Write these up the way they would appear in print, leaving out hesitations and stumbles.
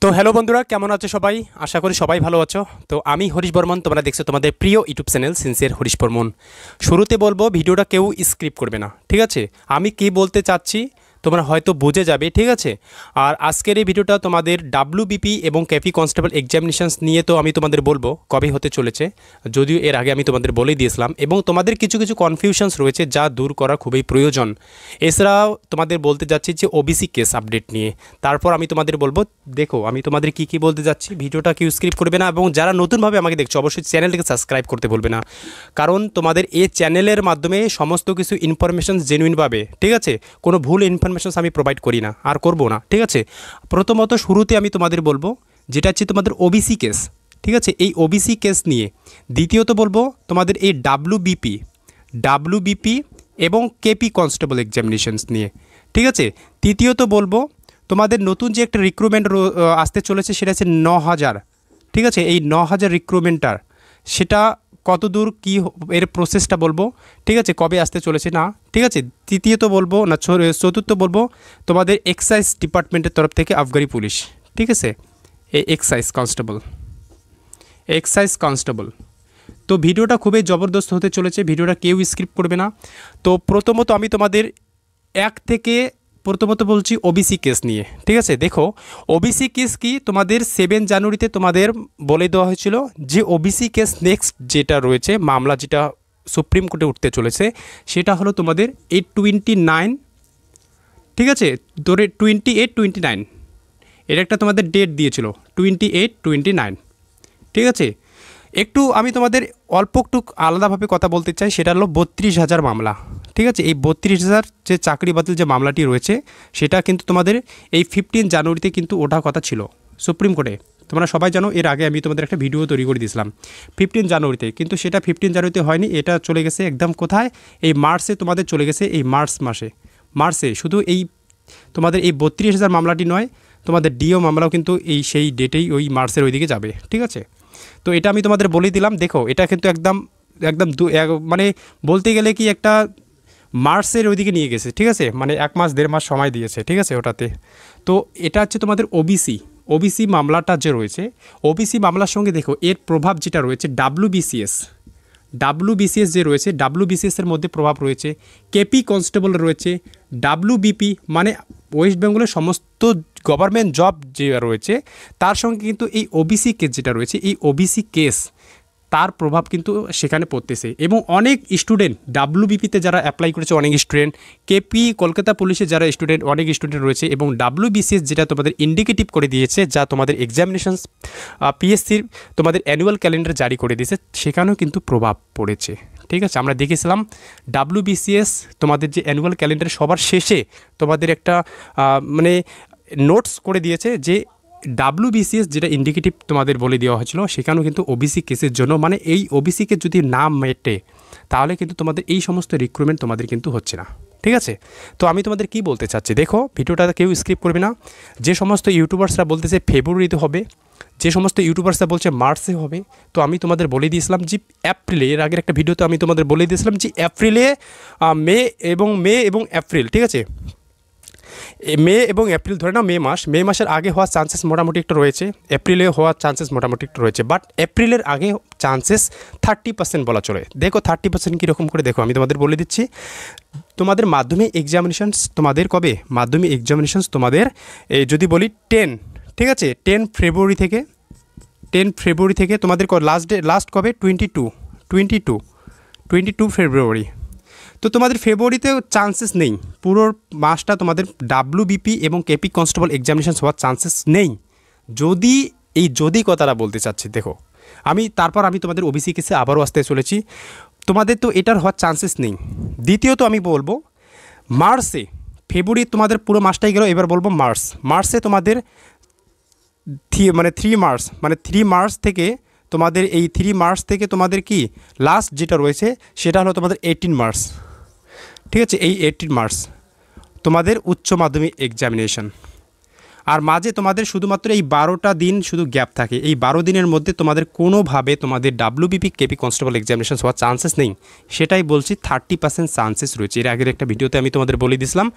তো হ্যালো বন্ধুরা, কেমন আছো সবাই? আশা করি সবাই ভালো আছো। তো আমি হরিশ বর্মন, তোমরা দেখছো তোমাদের প্রিয় YouTube channel sincere Harish Barman. শুরুতে বলবো, ভিডিওটা কেউ স্ক্রিপ্ট করবে না, ঠিক আছে? আমি কি বলতে চাচ্ছি তোমরা হয়তো বুঝে যাবে, ঠিক আছে? আর আজকের এই ভিডিওটা তোমাদের ডাব্লিউবিপি এবং কেপি কনস্টেবল এক্সামিনেশনস নিয়ে তো আমি তোমাদের বলবো কবে হতে চলেছে, যদিও এর আগে আমি তোমাদের বলেই দিয়েছিলাম। এবং তোমাদের কিছু কিছু কনফিউশনস রয়েছে যা দূর করা খুবই প্রয়োজন। এছাড়াও তোমাদের বলতে যাচ্ছি যে ওবিসি কেস আপডেট নিয়ে। তারপর আমি তোমাদের বলবো, দেখো আমি তোমাদের কি বলতে যাচ্ছি, ভিডিওটা কেউ স্ক্রিপ্ট করবে না। এবং যারা নতুনভাবে আমাকে দেখছো অবশ্যই চ্যানেলটিকে সাবস্ক্রাইব করতে বলবে না, কারণ তোমাদের এই চ্যানেলের মাধ্যমে সমস্ত কিছু ইনফরমেশন জেনুইনভাবে, ঠিক আছে? কোনো ভুল ইনফরমেশন আমি প্রোভাইড করি না আর করব না, ঠিক আছে? প্রথমত শুরুতে আমি তোমাদের বলবো যেটা হচ্ছে তোমাদের ওবিসি কেস, ঠিক আছে? এই ওবিসি কেস নিয়ে। দ্বিতীয়ত বলবো তোমাদের এই ডাব্লিউবিপি এবং কেপি কনস্টেবল এক্সামিনেশনস নিয়ে, ঠিক আছে? তৃতীয়ত বলবো তোমাদের নতুন যে একটা রিক্রুটমেন্ট আসতে চলেছে, সেটা হচ্ছে 9000, ঠিক আছে? এই 9000 রিক্রুটমেন্টটার সেটা কত দূর কী এর প্রসেসটা বলবো, ঠিক আছে? কবে আসতে চলেছে না, ঠিক আছে? তৃতীয়ত বলবো না, চতুর্থ বলবো তোমাদের এক্সাইজ ডিপার্টমেন্টের তরফ থেকে আবগারি পুলিশ, ঠিক আছে? এই এক্সাইজ কনস্টেবল। তো ভিডিওটা খুবই জবরদস্ত হতে চলেছে, ভিডিওটা কেউ স্ক্রিপ্ট করবে না। তো প্রথমত আমি তোমাদের প্রথমত বলছি ওবিসি কেস নিয়ে, ঠিক আছে? দেখো, ওবিসি কেস কি, তোমাদের 7 জানুয়ারিতে তোমাদের বলে দেওয়া হয়েছিল যে ওবিসি কেস নেক্সট যেটা রয়েছে মামলা, যেটা সুপ্রিম কোর্টে উঠতে চলেছে, সেটা হলো তোমাদের 829, ঠিক আছে? ধরে 28-29 এর একটা তোমাদের ডেট দিয়েছিল, 28-29, ঠিক আছে? একটু আমি তোমাদের অল্প একটু আলাদাভাবে কথা বলতে চাই, সেটা হলো 32,000 মামলা, ঠিক আছে? এই 32,000 যে চাকরি বাতিল যে মামলাটি রয়েছে, সেটা কিন্তু তোমাদের এই 15 জানুয়ারিতে কিন্তু ওঠার কথা ছিল সুপ্রিম কোর্টে। তোমরা সবাই জানো, এর আগে আমি তোমাদের একটা ভিডিও তৈরি করে দিয়েছিলাম 15 জানুয়ারিতে, কিন্তু সেটা 15 জানুয়ারিতে হয়নি, এটা চলে গেছে একদম কোথায়, এই মার্চে তোমাদের চলে গেছে, এই মার্চে শুধু এই তোমাদের এই 32,000 মামলাটি নয়, তোমাদের ডিও মামলাও কিন্তু এই সেই ডেটেই ওই মার্চের ওইদিকে যাবে, ঠিক আছে? তো এটা আমি তোমাদের বলে দিলাম। দেখো, এটা কিন্তু একদম মানে বলতে গেলে কি একটা মার্চের ওইদিকে নিয়ে গেছে, ঠিক আছে? মানে 1 মাস 1.5 মাস সময় দিয়েছে, ঠিক আছে ওটাতে। তো এটা হচ্ছে তোমাদের ওবিসি মামলাটা যে রয়েছে, ওবিসি মামলার সঙ্গে দেখো এর প্রভাব যেটা রয়েছে ডাব্লিউবিসিএস যে রয়েছে, ডাব্লিউবিসিএসের মধ্যে প্রভাব রয়েছে, কেপি কনস্টেবল রয়েছে, ডাব্লিউবিপি মানে ওয়েস্ট বেঙ্গলের সমস্ত গভর্নমেন্ট জব যে রয়েছে, তার সঙ্গে কিন্তু এই ওবিসি কেস যেটা রয়েছে, এই ওবিসি কেস তার প্রভাব কিন্তু সেখানে পড়তেছে। এবং অনেক স্টুডেন্ট ডাব্লিউবিপিতে যারা অ্যাপ্লাই করেছে, অনেক স্টুডেন্ট, কেপি কলকাতা পুলিশে যারা স্টুডেন্ট, অনেক স্টুডেন্ট রয়েছে, এবং ডাব্লিউবিসিএস যেটা তোমাদের ইন্ডিকেটিভ করে দিয়েছে, যা তোমাদের এক্সামিনেশনস পিএসসির তোমাদের অ্যানুয়াল ক্যালেন্ডার জারি করে দিয়েছে, সেখানেও কিন্তু প্রভাব পড়েছে, ঠিক আছে? আমরা দেখেছিলাম ডাব্লিউবিসিএস তোমাদের যে অ্যানুয়াল ক্যালেন্ডার সবার শেষে তোমাদের একটা মানে নোটস করে দিয়েছে যে ডাব্লিউবিসিএস যেটা ইন্ডিকেটিভ তোমাদের বলে দেওয়া হয়েছিল, সেখানেও কিন্তু ওবিসি কেসের জন্য, মানে এই ওবিসি কেস যদি না মেটে, তাহলে কিন্তু তোমাদের এই সমস্ত রিক্রুটমেন্ট তোমাদের কিন্তু হচ্ছে না, ঠিক আছে? তো আমি তোমাদের কি বলতে চাচ্ছি, দেখো ভিডিওটা কেউ স্ক্রিপ্ট করবে না। যে সমস্ত ইউটিউবার্সরা বলতেছে ফেব্রুয়ারিতে হবে, যে সমস্ত ইউটিউবার্সরা বলছে মার্চে হবে, তো আমি তোমাদের বলে দিয়েছিলাম যে এপ্রিলে, এর আগের একটা ভিডিওতে আমি তোমাদের বলে দিয়েছিলাম যে এপ্রিলে, মে এবং এপ্রিল, ঠিক আছে? মে এবং এপ্রিল ধরে নাও, মে মাসের আগে হওয়ার চান্সেস মোটামুটি একটু রয়েছে, এপ্রিলে হওয়ার চান্সেস মোটামুটি একটু রয়েছে, বাট এপ্রিলের আগে চান্সেস 30% বলা চলে। দেখো 30% কীরকম করে, দেখো আমি তোমাদের বলে দিচ্ছি। তোমাদের মাধ্যমিক এক্সামিনেশনস তোমাদের কবে, মাধ্যমিক এক্সামিনেশনস তোমাদের যদি বলি 10, ঠিক আছে? 10 ফেব্রুয়ারি থেকে তোমাদের লাস্ট কবে, 22 ফেব্রুয়ারি। তো তোমাদের ফেব্রুয়ারিতেও চান্সেস নেই, পুরো মাসটা তোমাদের ডাব্লিউবিপি এবং কেপি কনস্টেবল এক্সামিনেশন হওয়ার চান্সেস নেই। যদি কথাটা বলতে চাচ্ছি, দেখো তারপর আমি তোমাদের ওবিসি কেসে আবারও আসতে চলেছি, তোমাদের তো এটার হওয়ার চান্সেস নেই। দ্বিতীয়ত আমি বলবো ফেব্রুয়ারি তোমাদের পুরো মাসটাই গেল, এবার বলবো মার্চে তোমাদের 3 মার্চ থেকে তোমাদের এই 3 মার্চ থেকে তোমাদের কি লাস্ট যেটা রয়েছে, সেটা হলো তোমাদের 18 মার্চ, ঠিক আছে? এই 18 মার্চ তোমাদের উচ্চ মাধ্যমিক এক্সামিনেশন। আর মাঝে তোমাদের শুধুমাত্র এই 12টা দিন শুধু গ্যাপ থাকে। এই 12 দিনের মধ্যে তোমাদের কোনোভাবে তোমাদের ডাব্লিউবিপি কেপি কনস্টেবল এক্সামিনেশন হওয়ার চান্সেস নেই। সেটাই বলছি 30% চান্সেস রয়েছে। এর আগের একটা ভিডিওতে আমি তোমাদের বলে দিয়েছিলাম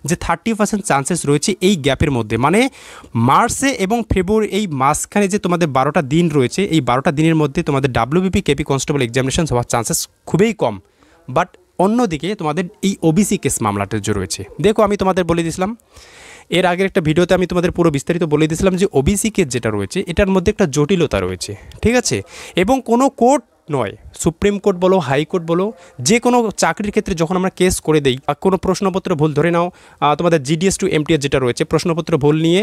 যে 30% চান্সেস রয়েছে এই গ্যাপের মধ্যে, মানে মার্চে এবং ফেব্রুয়ারি এই মাঝখানে যে তোমাদের 12টা দিন রয়েছে, এই 12টা দিনের মধ্যে তোমাদের ডাব্লিউবিপি কেপি কনস্টেবল এক্সামিনেশন হওয়ার চান্সেস খুবই কম। বাট অন্যদিকে তোমাদের এই ওবিসি কেস মামলাটা যে রয়েছে, দেখো আমি তোমাদের বলে দিয়েছিলাম এর আগের একটা ভিডিওতে, আমি তোমাদের পুরো বিস্তারিত বলে দিয়েছিলাম যে ওবিসি কেস যেটা রয়েছে এটার মধ্যে একটা জটিলতা রয়েছে, ঠিক আছে। এবং কোনো কোর্ট নয়, সুপ্রিম কোর্ট বলো, হাইকোর্ট বলো, যে কোনো চাকরির ক্ষেত্রে যখন আমরা কেস করে দেই, কোনো প্রশ্নপত্র ভুল ধরে নাও, তোমাদের জিডিএস টু এমটিএস যেটা রয়েছে প্রশ্নপত্র ভুল নিয়ে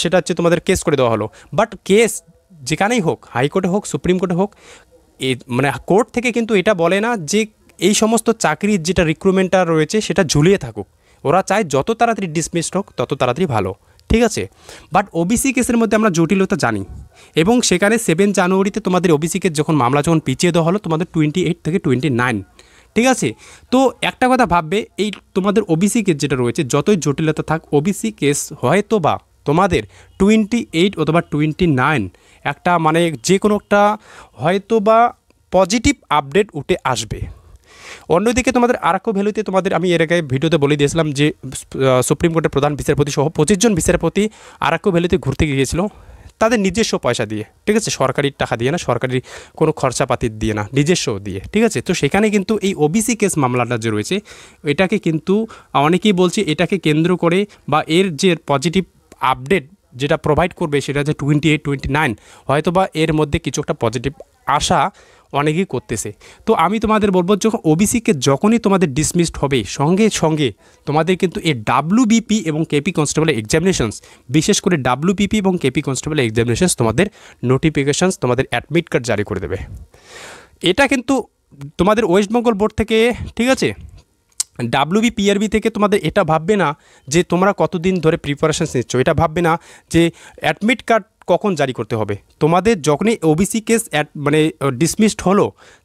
সেটা হচ্ছে তোমাদের কেস করে দেওয়া হলো। বাট কেস যেখানেই হোক, হাইকোর্টে হোক, সুপ্রিম কোর্টে হোক, মানে কোর্ট থেকে কিন্তু এটা বলে না যে এই সমস্ত চাকরির যেটা রিক্রুটমেন্টটা রয়েছে সেটা ঝুলিয়ে থাকুক। ওরা চায় যত তাড়াতাড়ি ডিসমিসড হোক তত তাড়াতাড়ি ভালো, ঠিক আছে। বাট ওবিসি কেসের মধ্যে আমরা জটিলতা জানি, এবং সেখানে 7 জানুয়ারিতে তোমাদের ওবিসি কেস যখন মামলা যখন পিছিয়ে দেওয়া হলো তোমাদের 28 থেকে 29, ঠিক আছে। তো একটা কথা ভাববে, এই তোমাদের ওবিসি কেস যেটা রয়েছে যতই জটিলতা থাক, ওবিসি কেস হয়তো বা তোমাদের 28 অথবা 29 একটা মানে যে কোনো একটা হয়তো বা পজিটিভ আপডেট উঠে আসবে। অন্যদিকে তোমাদের আরাক্কো ভ্যালিতে তোমাদের আমি এর আগে ভিডিওতে বলে দিয়েছিলাম যে সুপ্রিম কোর্টের প্রধান বিচারপতি সহ 25 জন বিচারপতি আরাক্কো ভ্যালিতে ঘুরতে গিয়েছিল তাদের নিজস্ব পয়সা দিয়ে, ঠিক আছে, সরকারি টাকা দিয়ে না, সরকারি কোনো খরচাপাতি দিয়ে না, নিজস্ব দিয়ে, ঠিক আছে। তো সেখানে কিন্তু এই ওবিসি কেস মামলাটা যে রয়েছে এটাকে কিন্তু অনেকেই বলছে এটাকে কেন্দ্র করে বা এর যে পজিটিভ আপডেট যেটা প্রোভাইড করবে সেটা যে 28, 29 হয়তো বা এর মধ্যে কিছু একটা পজিটিভ আশা অনেকেই করতেছে। তো আমি তোমাদের বলবো যখন ওবিসিকে যখনই তোমাদের ডিসমিসড হবে সঙ্গে সঙ্গে তোমাদের কিন্তু এই ডাব্লিউবিপি এবং কেপি কনস্টেবল এক্সামিনেশনস, বিশেষ করে ডাব্লিউবিপি এবং কেপি কনস্টেবল এক্সামিনেশনস তোমাদের নোটিফিকেশনস, তোমাদের অ্যাডমিট কার্ড জারি করে দেবে। এটা কিন্তু তোমাদের ওয়েস্ট বেঙ্গল বোর্ড থেকে, ঠিক আছে, ডাব্লিউবিপিআরবি থেকে তোমাদের এটা ভাববে না যে তোমরা কতদিন ধরে প্রিপারেশানস নিচ্ছ, এটা ভাববে না যে অ্যাডমিট কার্ড কখন জারি করতে হবে। তোমাদের যখনই ওবিসি কেস মানে ডিসমিসড হলো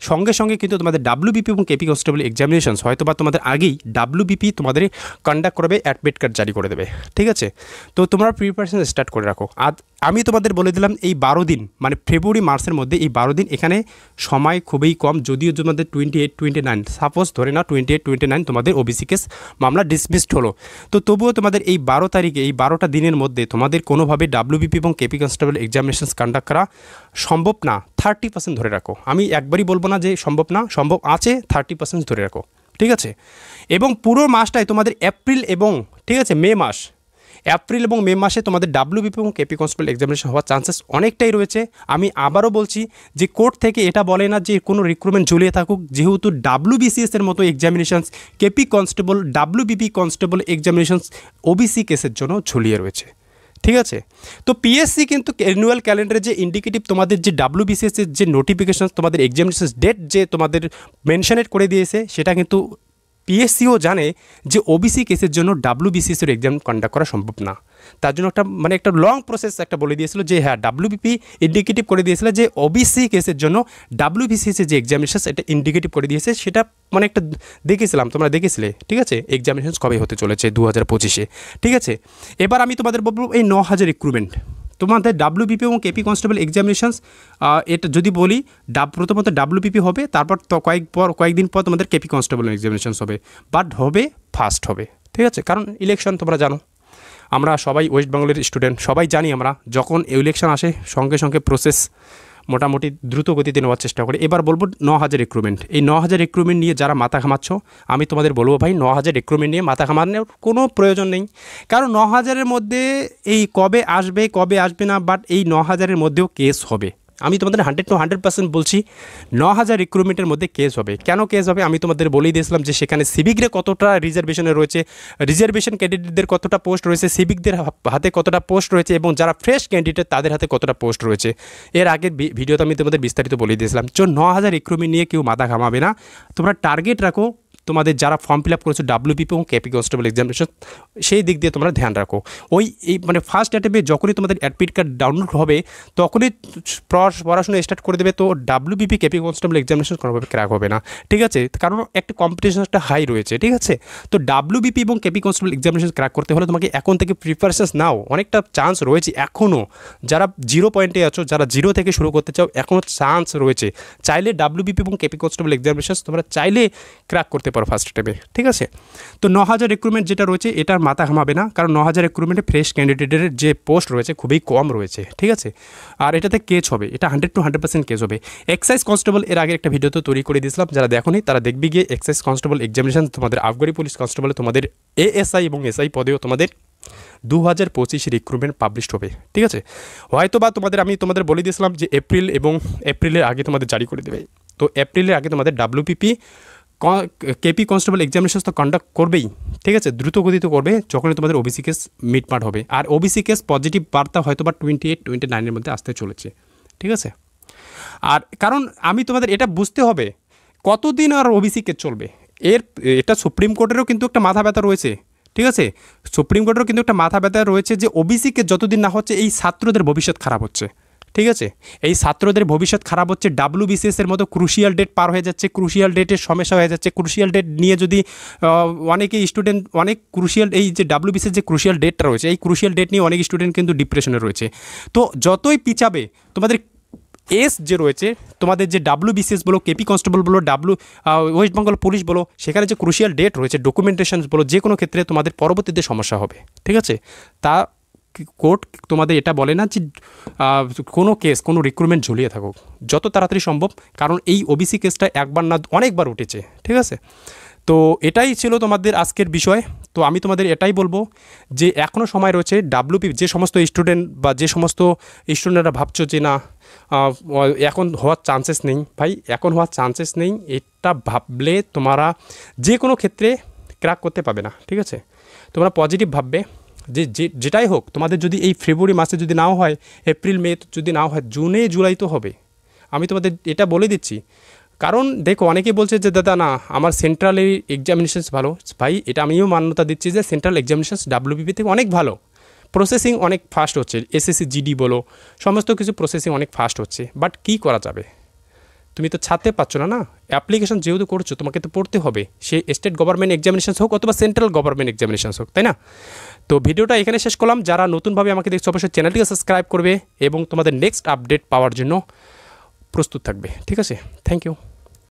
সঙ্গে সঙ্গে কিন্তু তোমাদের ডাব্লিউবিপি এবং কেপি কনস্টেবল এক্সামিনেশনস হয়তো বা তোমাদের আগেই ডাব্লিউবিপি তোমাদের কন্ডাক্ট করবে, অ্যাডমিট কার্ড জারি করে দেবে, ঠিক আছে। তো তোমরা প্রিপারেশন স্টার্ট করে রাখো। আর আমি তোমাদের বলে দিলাম এই 12 দিন মানে ফেব্রুয়ারি মার্চের মধ্যে এই 12 দিন এখানে সময় খুবই কম, যদিও তোমাদের 28, 29 সাপোজ ধরে না 28, 29 তোমাদের ওবিসি কেস মামলা ডিসমিসড হলো, তো তবুও তোমাদের এই 12 তারিখে এই 12টা দিনের মধ্যে তোমাদের কোনোভাবে ডাব্লিউবিপি এবং কেপি কনস্টেবল এক্সামিনেশনস কন্ডাক্ট করা সম্ভব না। 30% ধরে রাখো, আমি একবারই বলবো না যে সম্ভব না, সম্ভব আছে, 30% ধরে রাখো, ঠিক আছে। এবং পুরো মাসটাই তোমাদের এপ্রিল এবং, ঠিক আছে, মে মাস, এপ্রিল এবং মে মাসে তোমাদের ডাব্লিউবিপি এবং কেপি কনস্টেবল এক্সামিনেশন হওয়ার চান্সেস অনেকটাই রয়েছে। আমি আবারও বলছি যে কোর্ট থেকে এটা বলে না যে কোনো রিক্রুটমেন্ট ঝুলিয়ে থাকুক, যেহেতু ডাব্লিউবিসিএস এর মতো examinations, KP constable, WBP constable examinations OBC কেসের জন্য ঝুলিয়ে রয়েছে, ঠিক আছে। তো পিএসসি কিন্তু অ্যানুয়াল ক্যালেন্ডারে যে ইন্ডিকেটিভ তোমাদের যে ডাব্লিউবিসিএস এর যে নোটিফিকেশন তোমাদের এক্সামিনেশন ডেট যে তোমাদের মেনশনেট করে দিয়েছে, সেটা কিন্তু পিএসসিও জানে যে ওবিসি কেসের জন্য ডাব্লিউবিসিএস এর এক্সাম কন্ডাক্ট করা সম্ভব না। তার জন্য একটা মানে একটা লং প্রসেস একটা বলে দিয়েছিল যে হ্যাঁ ডাব্লিউবিপি ইন্ডিকেটিভ করে দিয়েছিল যে ওবিসি কেসের জন্য ডাব্লিউবিসিএস এর যে এক্সামিনেশন এটা ইন্ডিকেটিভ করে দিয়েছে, সেটা মানে একটা দেখেছিলাম, তোমরা দেখেছিলে, ঠিক আছে, এক্সামিনেশন কবে হতে চলেছে 2025-এ, ঠিক আছে। এবার আমি তোমাদের বলবো এই 9000 রিক্রুটমেন্ট তোমাদের ডাব্লিউবিপি এবং কেপি কনস্টেবল এক্সামিনেশনস, এটা যদি বলি প্রথমত ডাব্লিউবিপি হবে, তারপর তো কয়েকদিন পর তোমাদের কেপি কনস্টেবল এক্সামিনেশনস হবে, বাট হবে ফার্স্ট হবে, ঠিক আছে। কারণ ইলেকশন তোমরা জানো, আমরা সবাই ওয়েস্ট বেঙ্গলের স্টুডেন্ট, সবাই জানি আমরা যখন ইলেকশন আসে সঙ্গে সঙ্গে প্রসেস মোটামুটি দ্রুত গতিতে নেওয়ার চেষ্টা করি। এবার বলবো 9000 রিক্রুটমেন্ট, এই 9000 রিক্রুটমেন্ট নিয়ে যারা মাথা ঘামাচ্ছ আমি তোমাদের বলবো ভাই 9000 রিক্রুটমেন্ট নিয়ে মাথা ঘামানোর কোনো প্রয়োজন নেই। কারণ 9000-এর মধ্যে এই কবে আসবে না, বাট এই 9000-এর মধ্যেও কেস হবে। আমি তোমাদের 100 to 100% বলছি 9000 রিক্রুটমেন্টের মধ্যে কেস হবে। কেন কেস হবে আমি তোমাদের বলেই দিয়েছিলাম যে সেখানে সিভিকরে কতটা রিজার্ভেশনে রয়েছে, রিজার্ভেশন ক্যান্ডিডেটদের কতটা পোস্ট রয়েছে, সিভিকদের হাতে কতটা পোস্ট রয়েছে এবং যারা ফ্রেশ ক্যান্ডিডেট তাদের হাতে কতটা পোস্ট রয়েছে। এর আগের ভিডিওতে আমি তোমাদের বিস্তারিত বলে দিয়েছিলাম। 9000 রিক্রুটমেন্ট নিয়ে কেউ মাথা ঘামাবে না, তোমরা টার্গেট রাখো তোমাদের যারা ফর্ম ফিল আপ করেছো ডাব্লিউবিপি এবং কেপি কনস্টেবল এক্সামিনেশন, সেই দিক দিয়ে তোমরা ধ্যান রাখো। এই মানে ফার্স্ট অ্যাটেম্পে যখনই তোমাদের অ্যাডমিট কার্ড ডাউনলোড হবে তখনই পড়াশোনা স্টার্ট করে দেবে, তো ডাব্লিউবিপি কেপি কনস্টেবল এক্সামিনেশন কোনোভাবে ক্র্যাক হবে না, ঠিক আছে? কারণ একটা কম্পিটিশনটা হাই রয়েছে, ঠিক আছে? তো ডাব্লিউবিপি এবং কেপি কনস্টেবল এক্সামিনেশন ক্র্যাক করতে হলে তোমাকে এখন থেকে প্রিপারেশনস নাও, অনেকটা চান্স রয়েছে এখনও। যারা 0 পয়েন্টে আছো, যারা 0 থেকে শুরু করতে চাও, এখনও চান্স রয়েছে। চাইলে ডাব্লিউবিপি এবং কেপি কনস্টেবল এক্সামিনেশন তোমরা চাইলে ক্র্যাক করতে পারো ফার্স্ট অ্যাটেম্পে, ঠিক আছে? তো 9000 রিক্রুটমেন্ট যেটা রয়েছে এটার মাথা ঘামাবে না, কারণ 9000 রিক্রুটমেন্টে ফ্রেশ ক্যান্ডিডেটের যে পোস্ট রয়েছে খুবই কম রয়েছে, ঠিক আছে? আর এটাতে কেস হবে, এটা 100 to 100% কেস হবে। এক্সাইজ কনস্টেবল এর আগে একটা ভিডিও তো তৈরি করে দিয়েছিলাম, যারা দেখোনি তারা দেখবি গিয়ে। এক্সাইজ কনস্টেবল এক্সামিনেশন তোমাদের আবগারি পুলিশ কনস্টেবলে তোমাদের এএসআই এবং এসআই পদেও তোমাদের 2025 রিক্রুটমেন্ট পাবলিশড হবে, ঠিক আছে? হয়তো বা আমি তোমাদের বলে দিয়েছিলাম যে এপ্রিলের আগে তোমাদের জারি করে দেবে। তো এপ্রিলের আগে তোমাদের ডাব্লিউবিপি কেপি কনস্টেবল এক্সামিনেশন তো কন্ডাক্ট করবেই, ঠিক আছে? দ্রুত গতিতে করবে যখনই তোমাদের ওবিসি কেস মিটমাট হবে। আর ওবিসি কেস পজিটিভ বার্তা হয়তো বা 28-29-এর মধ্যে আসতে চলেছে, ঠিক আছে? আর কারণ আমি তোমাদের এটা বুঝতে হবে কতদিন আর ওবিসি কেস চলবে। এটা সুপ্রিম কোর্টেরও কিন্তু একটা মাথা ব্যথা রয়েছে, ঠিক আছে? সুপ্রিম কোর্টেরও কিন্তু একটা মাথা ব্যথা রয়েছে যে ওবিসি কেস যতদিন না হচ্ছে এই ছাত্রদের ভবিষ্যৎ খারাপ হচ্ছে, ঠিক আছে? এই ছাত্রদের ভবিষ্যৎ খারাপ হচ্ছে। ডাব্লিউবিসিএসের মতো ক্রুশিয়াল ডেট পার হয়ে যাচ্ছে, ক্রুশিয়াল ডেটের সমস্যা হয়ে যাচ্ছে। ক্রুশিয়াল ডেট নিয়ে যদি অনেকে স্টুডেন্ট অনেক ক্রুশিয়াল, এই যে ডাব্লিউবিসিএস যে ক্রুশিয়াল ডেটটা রয়েছে, এই ক্রুশিয়াল ডেট নিয়ে অনেক স্টুডেন্ট কিন্তু ডিপ্রেশনে রয়েছে। তো যতই পিছাবে তোমাদের যে রয়েছে, তোমাদের যে ডাব্লিউবিসিএস বলো, কেপি কনস্টেবল বলো, ওয়েস্ট বেঙ্গল পুলিশ বলো, সেখানে যে ক্রুশিয়াল ডেট রয়েছে, ডকুমেন্টেশন বলো, যে কোনো ক্ষেত্রে তোমাদের পরবর্তীতে সমস্যা হবে, ঠিক আছে? তা কোর্ট তোমাদের এটা বলে না যে কোনো কেস, কোনো রিক্রুটমেন্ট ঝুলিয়ে থাকুক যত তাড়াতাড়ি সম্ভব, কারণ এই ওবিসি কেসটা একবার না অনেকবার উঠেছে, ঠিক আছে? তো এটাই ছিল তোমাদের আজকের বিষয়। তো আমি তোমাদের এটাই বলবো যে এখনও সময় রয়েছে। ডাব্লিউপি যে সমস্ত স্টুডেন্ট বা যে সমস্ত স্টুডেন্টরা ভাবছো যে না এখন হওয়ার চান্সেস নেই, ভাই এখন হওয়ার চান্সেস নেই, এটা ভাবলে তোমরা যে কোনো ক্ষেত্রে ক্র্যাক করতে পাবে না, ঠিক আছে? তোমরা পজিটিভ ভাববে যে যেটাই হোক, তোমাদের যদি এই ফেব্রুয়ারি মাসে যদি নাও হয়, এপ্রিল মে যদি নাও হয়, জুনে জুলাই তো হবে। আমি তোমাদের এটা বলে দিচ্ছি, কারণ দেখো অনেকে বলছে যে দাদা না আমার সেন্ট্রালের এক্সামিনেশনস ভালো। ভাই এটা আমিও মান্যতা দিচ্ছি যে সেন্ট্রাল এক্সামিনেশনস ডাব্লিউবিপি থেকে অনেক ভালো, প্রসেসিং অনেক ফাস্ট হচ্ছে। এসএসসি জিডি বলো, সমস্ত কিছু প্রসেসিং অনেক ফাস্ট হচ্ছে। বাট কী করা যাবে, তুমি তো ছাড়তে পারছো না, অ্যাপ্লিকেশন যেহেতু করছো তোমাকে তো পড়তে হবে, সে স্টেট গভর্নমেন্ট এক্সামিনেশনস হোক অথবা সেন্ট্রাল গভর্নমেন্ট এক্সামিনেশনস হোক, তাই না? তো ভিডিওটা এখানে শেষ করলাম। যারা নতুনভাবে আমাকে দেখছো অবশ্যই চ্যানেলটিকে সাবস্ক্রাইব করবে এবং তোমাদের নেক্সট আপডেট পাওয়ার জন্য প্রস্তুত থাকবে, ঠিক আছে? Thank you.